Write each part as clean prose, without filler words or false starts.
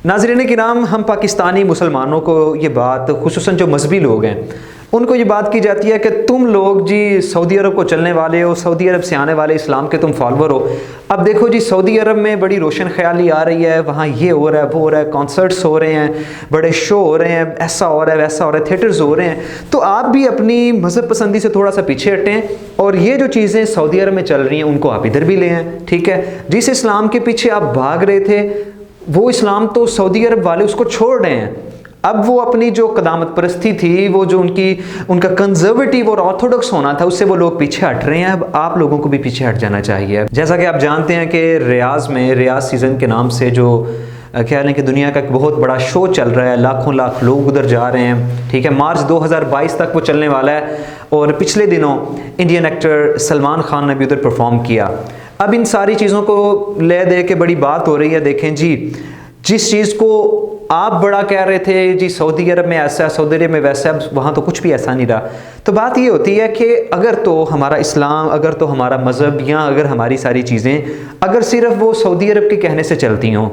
नाज़रीन किराम, हम पाकिस्तानी मुसलमानों को ये बात, खुसूसन जो मजहबी लोग हैं, उनको ये बात की जाती है कि तुम लोग जी सऊदी अरब को चलने वाले हो, सऊदी अरब से आने वाले इस्लाम के तुम फॉलोअर हो। अब देखो जी, सऊदी अरब में बड़ी रोशन ख्याली आ रही है, वहाँ ये हो रहा है, वो हो रहा है, कॉन्सर्ट्स हो रहे हैं, बड़े शो हो रहे हैं, ऐसा हो रहा है, वैसा हो रहा है, थिएटर्स हो रहे हैं। तो आप भी अपनी मज़हब पसंदी से थोड़ा सा पीछे हटें और ये जो चीज़ें सऊदी अरब में चल रही हैं उनको आप इधर भी ले आएँ। ठीक है, जिस इस्लाम के पीछे आप भाग रहे थे वो इस्लाम तो सऊदी अरब वाले उसको छोड़ रहे हैं। अब वो अपनी जो कदामत परस्ती थी, वो जो उनका कंजर्वेटिव और ऑर्थोडॉक्स होना था, उससे वो लोग पीछे हट रहे हैं। अब आप लोगों को भी पीछे हट जाना चाहिए। जैसा कि आप जानते हैं कि रियाज सीज़न के नाम से जो ख्याल है कि दुनिया का एक बहुत बड़ा शो चल रहा है, लाखों लाख लोग उधर जा रहे हैं। ठीक है, मार्च 2022 तक वो चलने वाला है और पिछले दिनों इंडियन एक्टर सलमान खान ने भी उधर परफॉर्म किया। अब इन सारी चीज़ों को ले दे के बड़ी बात हो रही है। देखें जी, जिस चीज़ को आप बड़ा कह रहे थे जी सऊदी अरब में ऐसा, सऊदी अरब में वैसा, अब वहाँ तो कुछ भी ऐसा नहीं रहा। तो बात ये होती है कि अगर तो हमारा इस्लाम, अगर तो हमारा मज़हब, या अगर हमारी सारी चीज़ें अगर सिर्फ वो सऊदी अरब के कहने से चलती हों,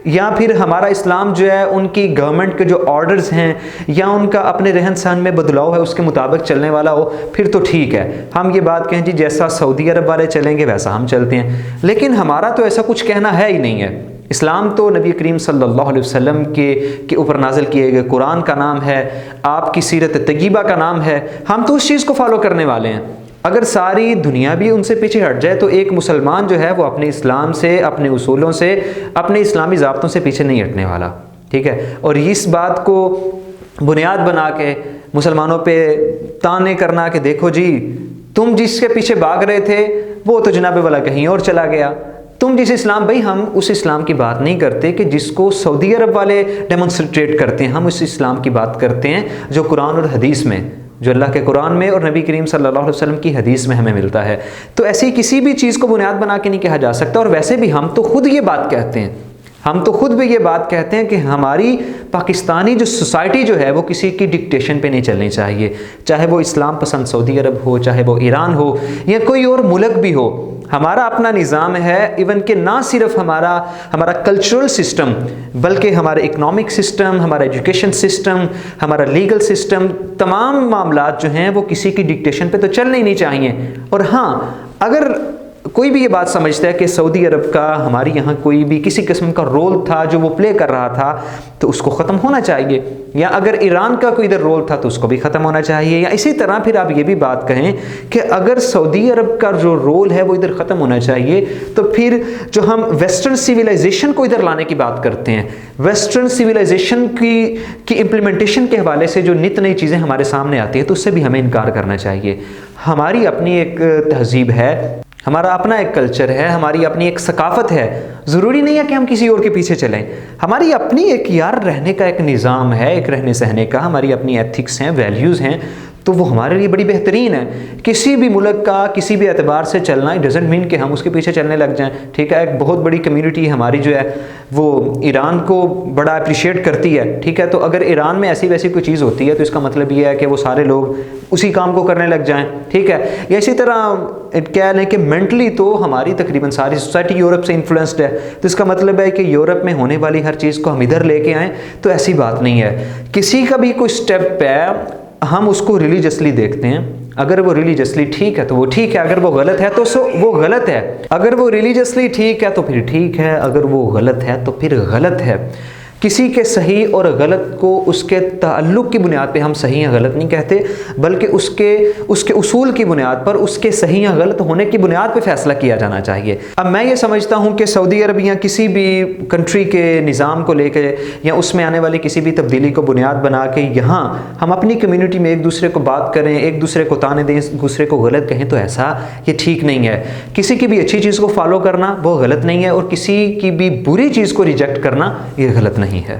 या फिर हमारा इस्लाम जो है उनकी गवर्नमेंट के जो ऑर्डर्स हैं या उनका अपने रहन सहन में बदलाव है उसके मुताबिक चलने वाला हो, फिर तो ठीक है। हम ये बात कहें जी जैसा सऊदी अरब वाले चलेंगे वैसा हम चलते हैं, लेकिन हमारा तो ऐसा कुछ कहना है ही नहीं है। इस्लाम तो नबी करीम सल्लल्लाहु अलैहि वसल्लम के ऊपर नाज़िल किए गए कुरान का नाम है, आपकी सीरत तय्यबा का नाम है। हम तो उस चीज़ को फॉलो करने वाले हैं। अगर सारी दुनिया भी उनसे पीछे हट जाए तो एक मुसलमान जो है वो अपने इस्लाम से, अपने उसूलों से, अपने इस्लामी ज़ाब्तों से पीछे नहीं हटने वाला। ठीक है, और इस बात को बुनियाद बना के मुसलमानों पे ताने करना कि देखो जी तुम जिसके पीछे भाग रहे थे वो तो जनाबे वाला कहीं और चला गया, तुम जिस इस्लाम, भाई हम उस इस्लाम की बात नहीं करते कि जिसको सऊदी अरब वाले डेमोन्स्ट्रेट करते हैं। हम उस इस्लाम की बात करते हैं जो कुरान और हदीस में, जो अल्लाह के कुरान में और नबी करीम सल्लल्लाहु अलैहि वसल्लम की हदीस में हमें मिलता है। तो ऐसी किसी भी चीज़ को बुनियाद बना के नहीं कहा जा सकता। और वैसे भी हम तो खुद ये बात कहते हैं, हम तो खुद भी ये बात कहते हैं कि हमारी पाकिस्तानी जो सोसाइटी जो है वो किसी की डिक्टेशन पे नहीं चलनी चाहिए, चाहे वो इस्लाम पसंद सऊदी अरब हो, चाहे वो ईरान हो या कोई और मुल्क भी हो। हमारा अपना निज़ाम है। इवन कि ना सिर्फ हमारा कल्चरल सिस्टम, बल्कि हमारा इकोनॉमिक सिस्टम, हमारा एजुकेशन सिस्टम, हमारा लीगल सिस्टम, तमाम मामलात जो हैं वो किसी की डिक्टेशन पे तो चलने ही नहीं चाहिए। और हाँ, अगर कोई भी ये बात समझता है कि सऊदी अरब का हमारी यहाँ कोई भी किसी किस्म का रोल था जो वो प्ले कर रहा था तो उसको ख़त्म होना चाहिए, या अगर ईरान का कोई इधर रोल था तो उसको भी ख़त्म होना चाहिए। या इसी तरह फिर आप ये भी बात कहें कि अगर सऊदी अरब का जो रोल है वो इधर ख़त्म होना चाहिए, तो फिर जो हम वेस्टर्न सिविलाइजेशन को इधर लाने की बात करते हैं, वेस्टर्न सिविलाइजेशन की इम्प्लीमेंटेशन के हवाले से जो नित नई चीज़ें हमारे सामने आती हैं तो उससे भी हमें इनकार करना चाहिए। हमारी अपनी एक तहजीब है, हमारा अपना एक कल्चर है, हमारी अपनी एक सकाफ़त है। ज़रूरी नहीं है कि हम किसी और के पीछे चलें। हमारी अपनी एक रहने का एक निज़ाम है, एक रहने सहने का, हमारी अपनी एथिक्स हैं, वैल्यूज़ हैं, तो वो हमारे लिए बड़ी बेहतरीन है। किसी भी मुल्क का किसी भी एतबार से चलना इट डज़ंट मीन कि हम उसके पीछे चलने लग जाएं। ठीक है, एक बहुत बड़ी कम्युनिटी हमारी जो है वो ईरान को बड़ा अप्रिशिएट करती है। ठीक है, तो अगर ईरान में ऐसी वैसी कोई चीज़ होती है तो इसका मतलब ये है कि वो सारे लोग उसी काम को करने लग जाएं। ठीक है, या इसी तरह क्या है कि मेंटली तो हमारी तकरीबन सारी सोसाइटी यूरोप से इन्फ्लुएंस्ड है, तो इसका मतलब है कि यूरोप में होने वाली हर चीज़ को हम इधर लेके आएँ, तो ऐसी बात नहीं है। किसी का भी कोई स्टेप है हम उसको रिलीजियसली देखते हैं। अगर वो रिलीजियसली ठीक है तो वो ठीक है, अगर वो गलत है तो वो गलत है। अगर वो रिलीजियसली ठीक है तो फिर ठीक है, अगर वो गलत है तो फिर गलत है। किसी के सही और गलत को उसके ताल्लुक़ की बुनियाद पे हम सही या गलत नहीं कहते, बल्कि उसके उसूल की बुनियाद पर, उसके सही या गलत होने की बुनियाद पे फैसला किया जाना चाहिए। अब मैं ये समझता हूँ कि सऊदी अरब या किसी भी कंट्री के निज़ाम को लेके या उसमें आने वाली किसी भी तब्दीली को बुनियाद बना के यहाँ हम अपनी कम्यूनिटी में एक दूसरे को बात करें, एक दूसरे को ताने दें, एक दूसरे को गलत कहें, तो ऐसा ये ठीक नहीं है। किसी की भी अच्छी चीज़ को फॉलो करना वो गलत नहीं है, और किसी की भी बुरी चीज़ को रिजेक्ट करना ये गलत नहीं है।